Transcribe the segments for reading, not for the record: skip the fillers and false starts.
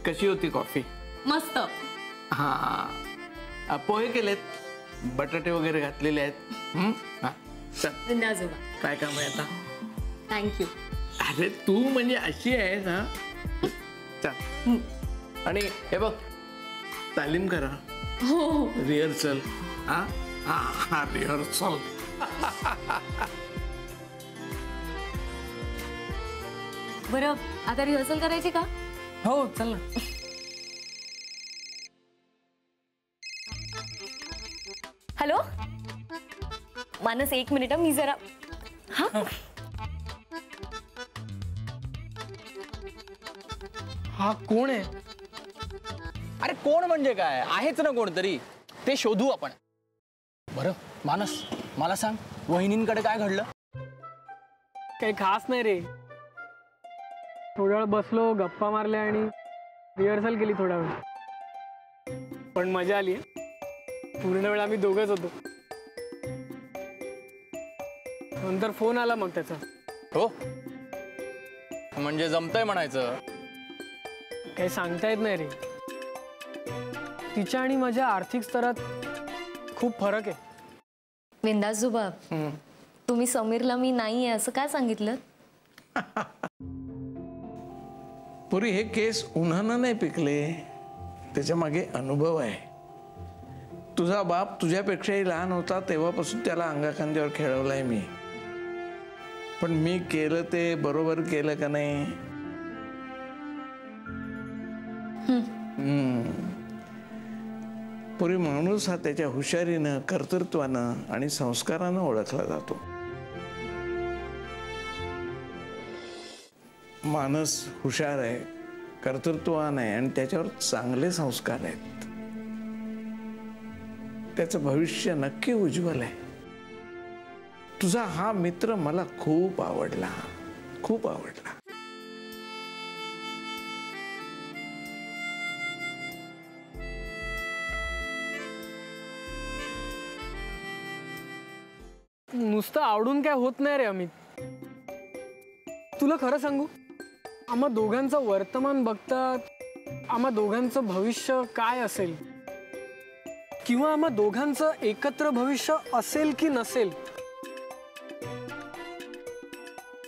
कशी होती कॉफी? मस्त. हा पोहे केलेत, बटाटे वगैरे घातलेले आहेत. चल काय काम आहे आता? थँक्यू. अरे तू म्हणजे अशी आहेस ना. चल आणि हे बघ तालीम करा. हो रिहर्सल. हा हा रिहर्सल. बरं आता रिहर्सल करायची का? हो चल ना. हॅलो मानस, 1 मिनिट मी जरा. हा हा कोण आहे? अरे कोण म्हणजे काय, आहेच ना कोणतरी, ते शोधू आपण. बरं मानस, मला सांग वहिनींकडे काय घडलं? काही खास नाही रे. थोडा वेळ बसलो, गप्पा मारल्या आणि रिहर्सल केली थोडा वेळ. पण मजा आली. पूर्ण वेळ आम्ही दोघंच होतो. नंतर फोन आला मग त्याचा. हो म्हणजे जमतंय म्हणायचं. काही सांगता येत नाही रे. तिच्या आणि माझ्या आर्थिक स्तरात खूप फरक आहे. विंदाजोबा, तुम्ही समीरला मी नाही आहे असं काय सांगितलं? पुरी हे केस उन्हानं नाही पिकले, त्याच्या मागे अनुभव आहे. तुझा बाप तुझ्यापेक्षाही लहान होता तेव्हापासून त्याला अंगाखांद्यावर खेळवलाय मी. पण मी केलं ते बरोबर केलं का नाही? पुरी माणूस हा त्याच्या हुशारीनं, कर्तृत्वानं आणि संस्कारानं ओळखला जातो. माणूस हुशार आहे, कर्तृत्ववान आहे आणि त्याच्यावर चांगले संस्कार आहेत. त्याचं भविष्य नक्की उज्ज्वल आहे. तुझा हा मित्र मला खूप आवडला, खूप आवडला. नुसतं आवडून काय होत नाही रे अमित. तुला खरं सांगू, आम्हा दोघांचं वर्तमान बघतात आम्हा दोघांचं भविष्य काय असेल किंवा आम्हा दोघांचं एकत्र भविष्य असेल की नसेल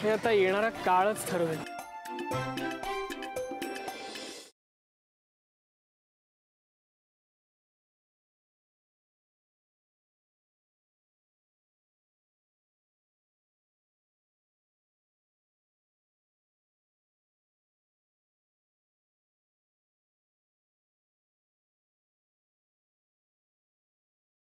हे आता येणारा काळच ठरवेल.